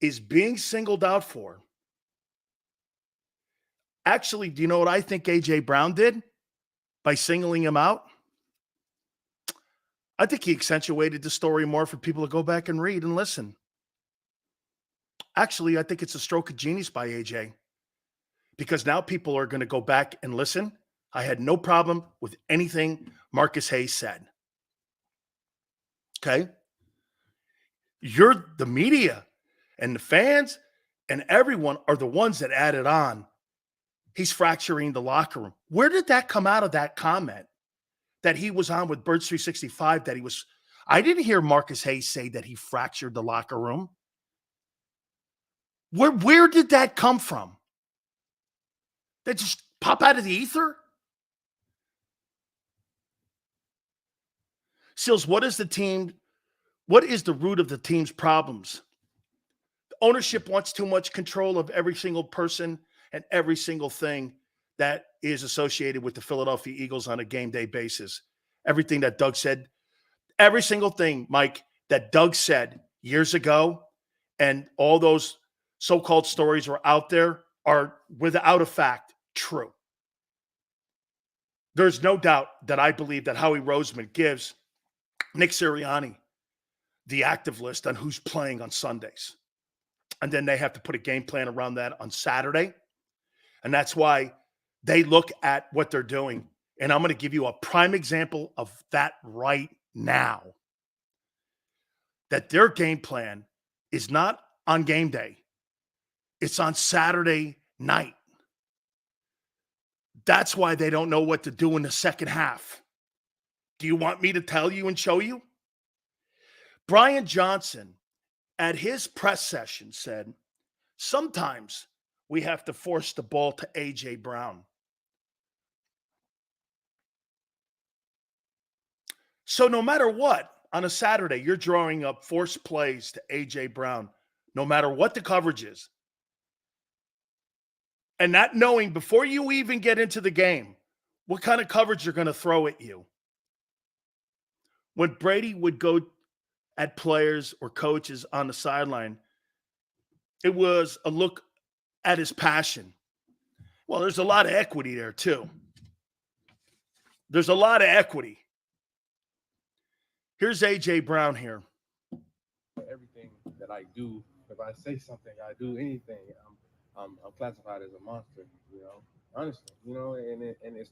Speaker 1: is being singled out for, actually, do you know what I think AJ Brown did by singling him out? I think he accentuated the story more for people to go back and read and listen. Actually, I think it's a stroke of genius by AJ, because now people are going to go back and listen. I had no problem with anything Marcus Hayes said. Okay? You're the media and the fans and everyone are the ones that added on. He's fracturing the locker room. Where did that come out of that comment that he was on with Birds 365 that he was? I didn't hear Marcus Hayes say that he fractured the locker room. Where did that come from? That just pop out of the ether? Sills, what is the root of the team's problems? The ownership wants too much control of every single person and every single thing that is associated with the Philadelphia Eagles on a game day basis. Everything that Doug said, every single thing, Mike, that Doug said years ago, and all those so-called stories were out there are without a fact true. There's no doubt that I believe that Howie Roseman gives Nick Sirianni the active list on who's playing on Sundays. And then they have to put a game plan around that on Saturday. And that's why they look at what they're doing. And I'm going to give you a prime example of that right now. That their game plan is not on game day. It's on Saturday night. That's why they don't know what to do in the second half. Do you want me to tell you and show you? Brian Johnson, at his press session, said, sometimes we have to force the ball to A.J. Brown. So no matter what, on a Saturday, you're drawing up forced plays to A.J. Brown, no matter what the coverage is. And not knowing before you even get into the game what kind of coverage you're going to throw at you. When Brady would go at players or coaches on the sideline, it was a look at his passion. Well, there's a lot of equity there too. There's a lot of equity. Here's A.J. Brown here.
Speaker 3: Everything that I do, if I say something, I do anything, I'm classified as a monster, honestly, and it's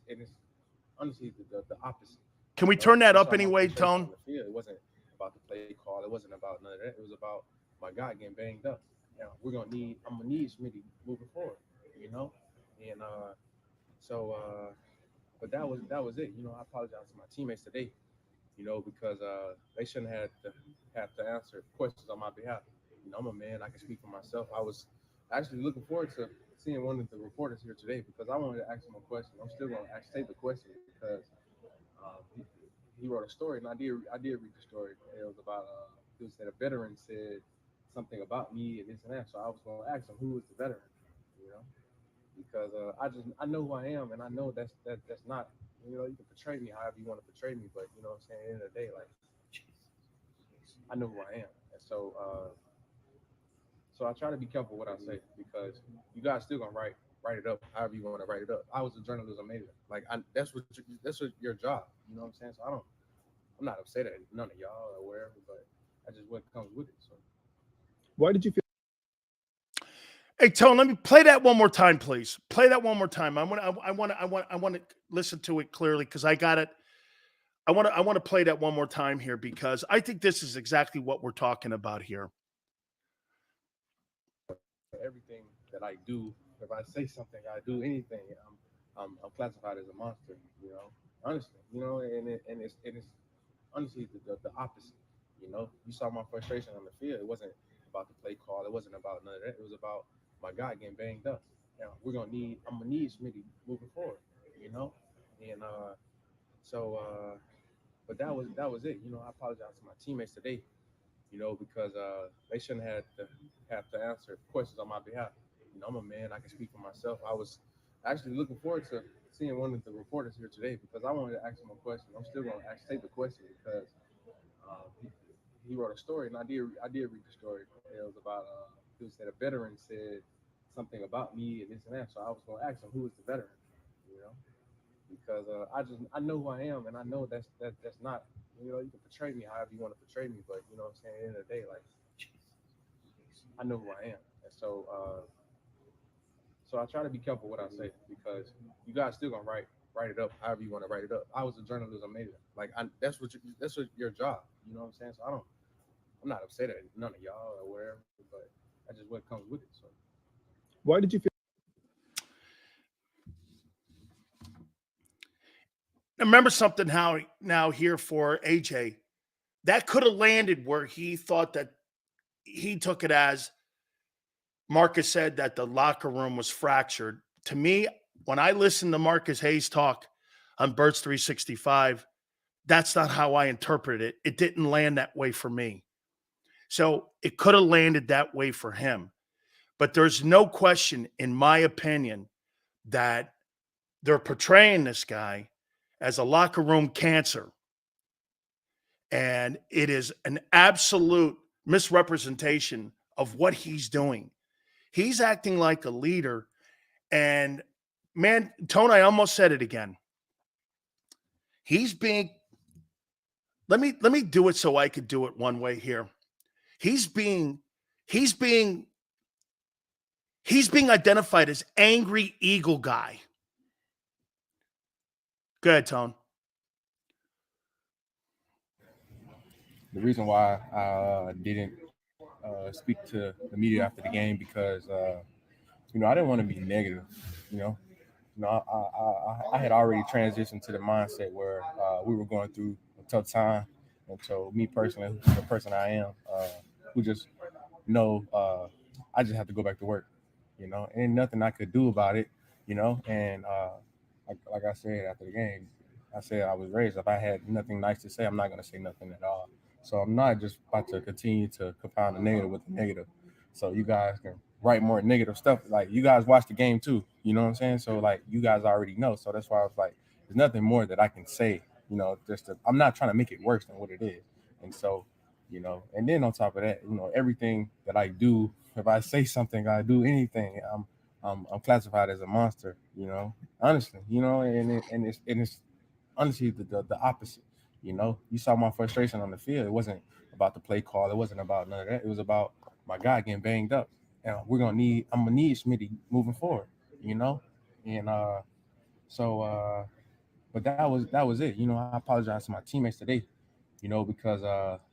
Speaker 3: honestly the opposite.
Speaker 1: Can we turn that up anyway, Tone?
Speaker 3: It wasn't about the play call. It wasn't about none of that. It was about my guy getting banged up. I'm gonna need Smitty moving forward, and So, but that was it. You know, I apologize to my teammates today. You know, because they shouldn't have to answer questions on my behalf. You know, I'm a man. I can speak for myself. I was actually looking forward to seeing one of the reporters here today because I wanted to ask him a question. I'm still going to ask Tate the question because he wrote a story, and I did read the story. It was about it was that a veteran said something about me and this and that. So I was going to ask him who is the veteran, you know, because I know who I am, and I know that's not, you know, you can portray me however you want to portray me, but you know what I'm saying, at the end of the day, like, I know who I am. And so I try to be careful what I say because you guys still gonna write it up however you want to write it up. I was a journalism major, like that's what your job, you know what I'm saying. So I'm not upset at none of y'all or wherever, but I just what comes with it. So
Speaker 4: Why did you feel?
Speaker 1: Hey, Tone, let me play that one more time, please. Play that one more time. I want to listen to it clearly because I got it. I want to play that one more time here because I think this is exactly what we're talking about here.
Speaker 3: everything that I do, if I say something, I do anything, I'm classified as a monster. You know, honestly, you know, and it's honestly the opposite. You know, you saw my frustration on the field. It wasn't about the play call. It wasn't about none of that. It was about my guy getting banged up. Now I'm gonna need Smitty moving forward. You know, and so but that was it. You know, I apologize to my teammates today. You know, because they shouldn't have to answer questions on my behalf. You know, I'm a man. I can speak for myself. I was actually looking forward to seeing one of the reporters here today because I wanted to ask him a question. I'm still going to ask Tate the question because he wrote a story, and I did read the story. It was about it was that a veteran said something about me and this and that. So I was going to ask him who is the veteran, you know, because I know who I am, and I know that's not, you know, you can portray me however you want to portray me, but you know what I'm saying, at the end of the day, like, I know who I am. And so I try to be careful what I say because you guys still gonna write it up however you want to write it up. I was a journalism major, like that's what your job, you know what I'm saying. So I'm not upset at none of y'all or wherever, but that's just what comes with it. So
Speaker 4: Why did you feel?
Speaker 1: Remember something how now here for AJ that could have landed where he thought that he took it as Marcus said that the locker room was fractured. To me, when I listen to Marcus Hayes talk on Birds 365, that's not how I interpret it. It didn't land that way for me. So it could have landed that way for him. But there's no question, in my opinion, that they're portraying this guy as a locker room cancer. And it is an absolute misrepresentation of what he's doing. He's acting like a leader. And man, Tony, I almost said it again. He's being, let me do it so I could do it one way here. He's being identified as angry eagle guy. Go ahead, Tone.
Speaker 3: the reason why I didn't speak to the media after the game because you know, I didn't want to be negative. You know, I had already transitioned to the mindset where we were going through a tough time, and so me personally, the person I am, who just know I just have to go back to work. You know, ain't nothing I could do about it. You know, and like I said after the game, I said I was raised. If I had nothing nice to say, I'm not gonna say nothing at all. So I'm not just about to continue to compound the negative with the negative. So you guys can write more negative stuff. Like you guys watch the game too. You know what I'm saying? So like you guys already know. So that's why I was like, there's nothing more that I can say. You know, I'm not trying to make it worse than what it is. And so, you know, and then on top of that, you know, everything that I do, if I say something, I do anything, I'm classified as a monster. You know, honestly, you know, and it's honestly the opposite. You know, you saw my frustration on the field. It wasn't about the play call. It wasn't about none of that. It was about my guy getting banged up. And I'm gonna need Smitty moving forward. You know, and but that was it. You know, I apologize to my teammates today. You know, because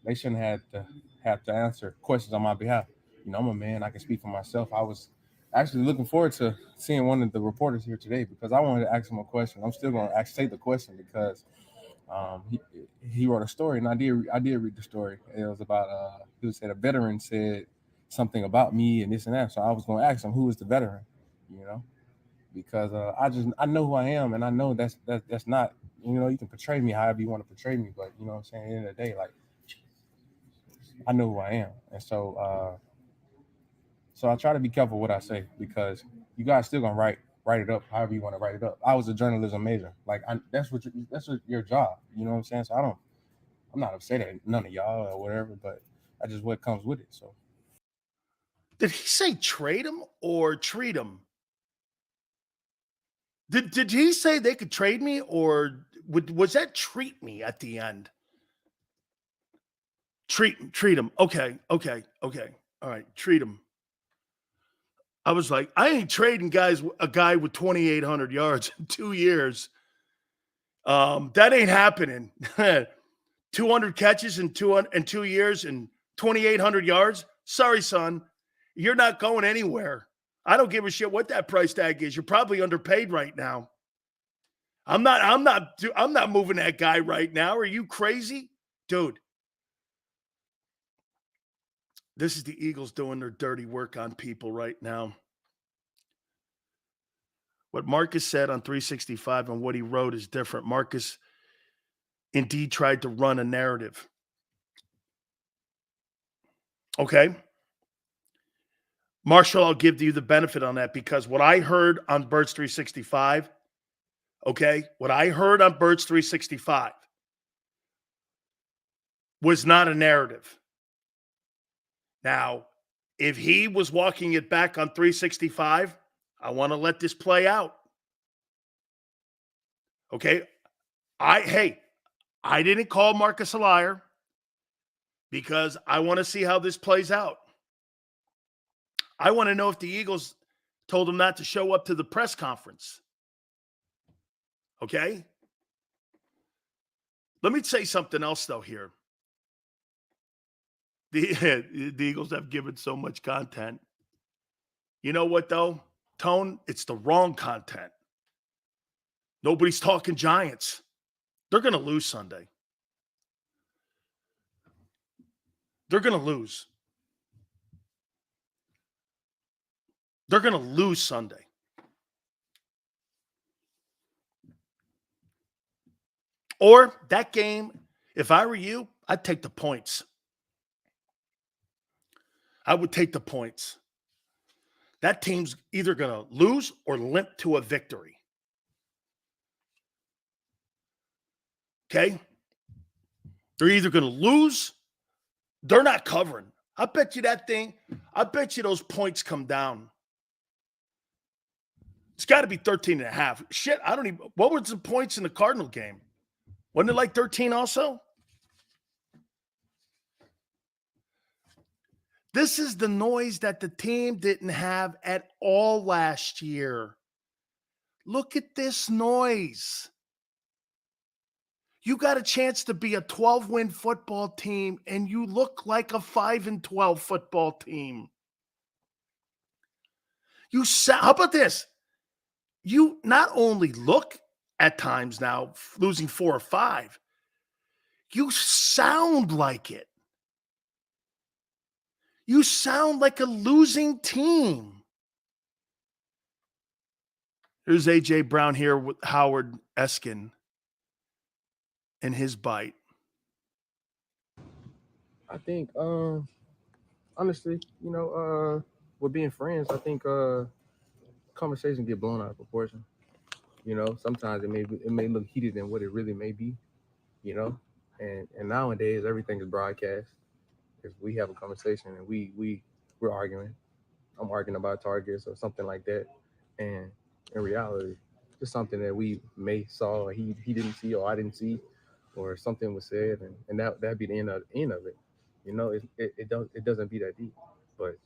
Speaker 3: they shouldn't have to answer questions on my behalf. You know, I'm a man. I can speak for myself. I was actually looking forward to seeing one of the reporters here today because I wanted to ask him a question. I'm still going to say the question because he wrote a story, and I did read the story. It was about he said a veteran said something about me and this and that. So I was going to ask him who is the veteran, you know, because I know who I am, and I know that's not, you know, you can portray me however you want to portray me, but you know what I'm saying, at the end of the day, like, I know who I am. And so I try to be careful what I say because you guys still gonna write it up however you want to write it up. I was a journalism major, like that's what your job, you know what I'm saying. So I'm not upset at none of y'all or whatever, but that's just what comes with it. So
Speaker 1: Did he say trade him or treat him? Did he say they could trade me, or was that treat me at the end? Treat him. Okay. All right, treat him. I was like, I ain't trading a guy with 2,800 yards in 2 years. That ain't happening. 200 catches in 2 years and 2,800 yards. Sorry, son, you're not going anywhere. I don't give a shit what that price tag is. You're probably underpaid right now. I'm not moving that guy right now. Are you crazy, dude? This is the Eagles doing their dirty work on people right now. What Marcus said on 365 and what he wrote is different. Marcus indeed tried to run a narrative. Okay. Marshall, I'll give you the benefit on that because what I heard on Birds 365, okay, what I heard on Birds 365 was not a narrative. Now, if he was walking it back on 365, I want to let this play out. Okay? I didn't call Marcus a liar because I want to see how this plays out. I want to know if the Eagles told him not to show up to the press conference. Okay? Let me say something else, though, here. The Eagles have given so much content. You know what, though? Tone, it's the wrong content. Nobody's talking Giants. They're going to lose Sunday. They're going to lose. They're going to lose Sunday. Or that game, if I were you, I'd take the points. I would take the points. That team's either going to lose or limp to a victory. Okay? They're either going to lose, they're not covering. I bet you those points come down. It's got to be 13 and a half. Shit, what were the points in the Cardinal game? Wasn't it like 13 also? This is the noise that the team didn't have at all last year. Look at this noise. You got a chance to be a 12-win football team, and you look like a 5-12 football team. How about this? You not only look at times now losing 4 or 5, you sound like it. You sound like a losing team. Here's A.J. Brown here with Howard Eskin and his bite.
Speaker 3: I think, honestly, you know, with being friends, I think conversations get blown out of proportion. You know, sometimes it may look heated than what it really may be. You know, and nowadays everything is broadcast. If we have a conversation and we're arguing, I'm arguing about targets or something like that, and in reality, just something that we may saw or he didn't see or I didn't see, or something was said, and that'd be the end of it. You know, it doesn't be that deep. But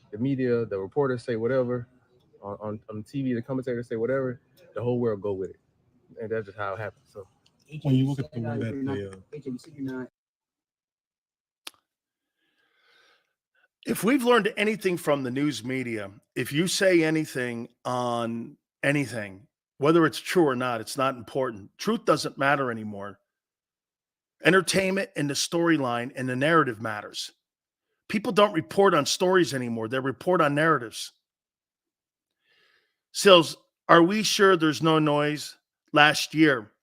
Speaker 3: the media, the reporters say whatever, on TV, the commentators say whatever, the whole world go with it, and that's just how it happens. So
Speaker 4: when you look at the way that
Speaker 1: If we've learned anything from the news media, if you say anything on anything, whether it's true or not, it's not important. Truth doesn't matter anymore. Entertainment and the storyline and the narrative matters. People don't report on stories anymore. They report on narratives. Sills, are we sure there's no noise? Last year,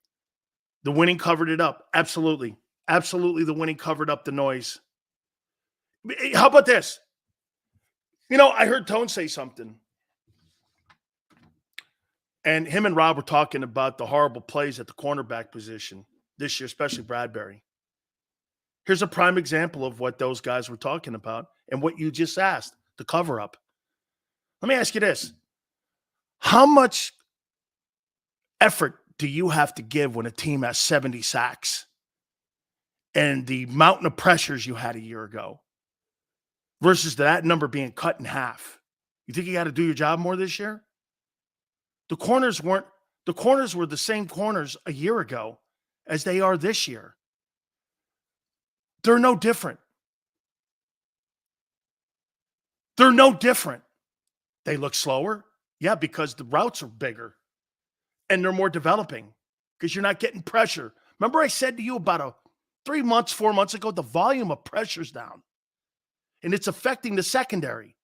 Speaker 1: the winning covered it up. Absolutely. Absolutely, the winning covered up the noise. How about this? You know, I heard Tone say something. And him and Rob were talking about the horrible plays at the cornerback position this year, especially Bradbury. Here's a prime example of what those guys were talking about and what you just asked, the cover up. Let me ask you this. How much effort do you have to give when a team has 70 sacks and the mountain of pressures you had a year ago versus that number being cut in half? You think you got to do your job more this year? The corners were the same corners a year ago as they are this year. They're no different. They're no different. They look slower. Yeah, because the routes are bigger and they're more developing because you're not getting pressure. Remember I said to you about 4 months ago, the volume of pressure's down and it's affecting the secondary.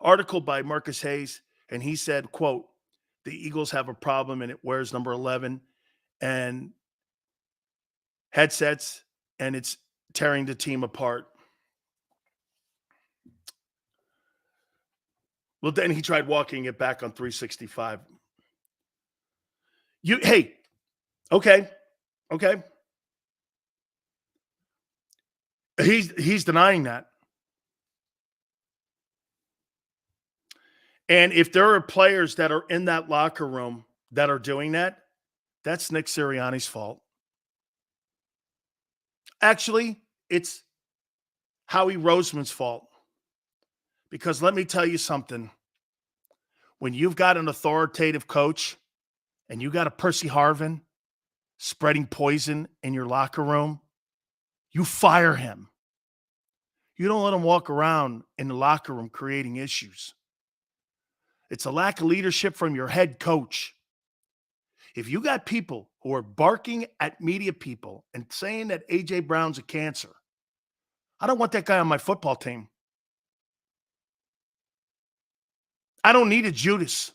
Speaker 1: Article by Marcus Hayes, and he said, quote, the Eagles have a problem and it wears number 11 and headsets and it's tearing the team apart. Well, then he tried walking it back on 365. Okay. He's denying that. And if there are players that are in that locker room that are doing that, that's Nick Sirianni's fault. Actually, it's Howie Roseman's fault. Because let me tell you something. When you've got an authoritative coach and you got a Percy Harvin spreading poison in your locker room, you fire him. You don't let him walk around in the locker room creating issues. It's a lack of leadership from your head coach. If you got people who are barking at media people and saying that A.J. Brown's a cancer, I don't want that guy on my football team. I don't need a Judas.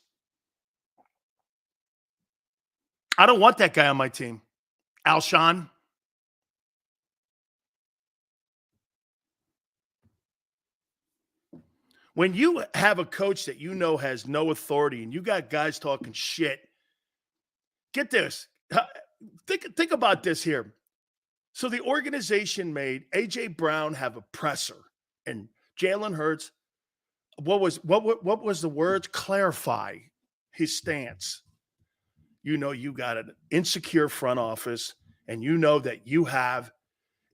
Speaker 1: I don't want that guy on my team. Alshon. When you have a coach that you know has no authority and you got guys talking shit, get this. Think about this here. So the organization made A.J. Brown have a presser and Jalen Hurts, what was the word? Clarify his stance. You know you got an insecure front office and you know that you have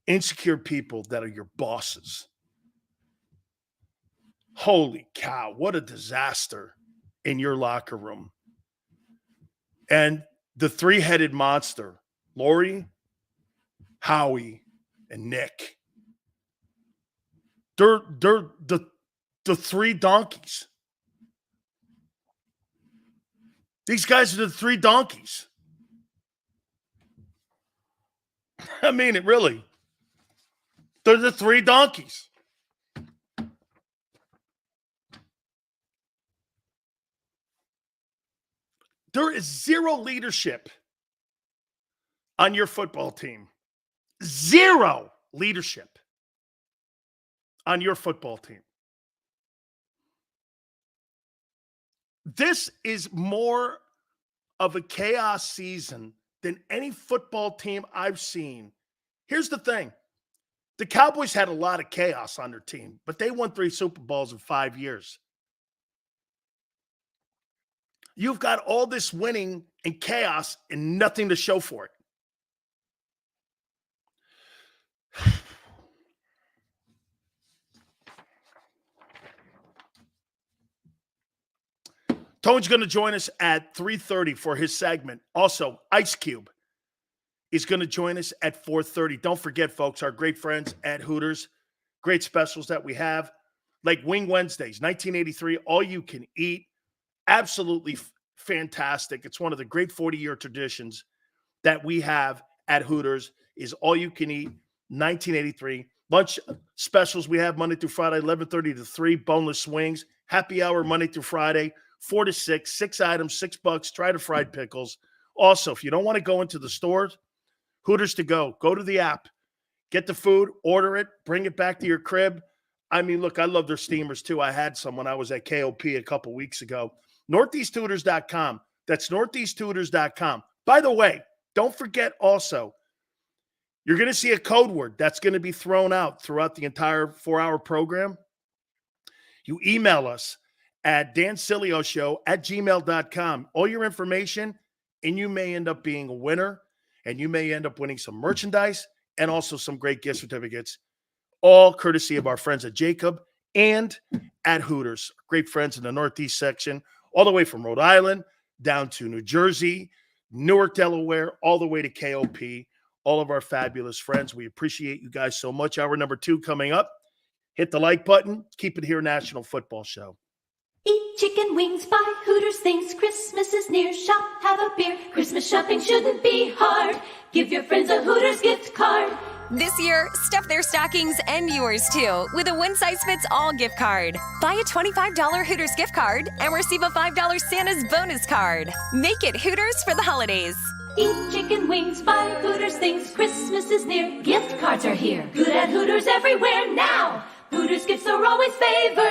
Speaker 1: insecure people that are your bosses. Holy cow, what a disaster in your locker room. And the three-headed monster, Lori, Howie, and Nick. They're the three donkeys. These guys are the three donkeys. I mean it really. They're the three donkeys. There is zero leadership on your football team. Zero leadership on your football team. This is more of a chaos season than any football team I've seen. Here's the thing. The Cowboys had a lot of chaos on their team, but they won 3 Super Bowls in 5 years. You've got all this winning and chaos and nothing to show for it. Tone's going to join us at 3:30 for his segment. Also, Ice Cube is going to join us at 4:30. Don't forget, folks, our great friends at Hooters. great specials that we have, like Wing Wednesdays, 1983, all you can eat. Absolutely fantastic. It's one of the great 40-year traditions that we have at Hooters is all you can eat, 1983. Lunch specials we have Monday through Friday, 11:30 to 3, boneless wings. Happy hour Monday through Friday, 4 to 6, 6 items, $6. Try the fried pickles. Also, if you don't want to go into the stores, Hooters to go. Go to the app, get the food, order it, bring it back to your crib. I mean, look, I love their steamers too. I had some when I was at KOP a couple weeks ago. NortheastHooters.com. That's NortheastHooters.com. By the way, don't forget also, you're going to see a code word that's going to be thrown out throughout the entire 4-hour program. You email us at dansilioshow@gmail.com. All your information, and you may end up being a winner, and you may end up winning some merchandise and also some great gift certificates, all courtesy of our friends at JAKIB and at Hooters. Great friends in the Northeast section, all the way from Rhode Island down to New Jersey, Newark, Delaware, all the way to KOP. All of our fabulous friends. We appreciate you guys so much. Hour number 2 coming up. Hit the like button. Keep it here, National Football Show.
Speaker 5: Eat chicken wings, buy Hooters things. Christmas is near. Shop, have a beer. Christmas shopping shouldn't be hard. Give your friends a Hooters gift card.
Speaker 6: This year, stuff their stockings and yours too with a one-size-fits-all gift card. Buy a $25 Hooters gift card and receive a $5 Santa's bonus card. Make it Hooters for the holidays.
Speaker 5: Eat chicken wings, buy Hooters things. Christmas is near. Gift cards are here. Good at Hooters everywhere now. Hooters gifts are always favored.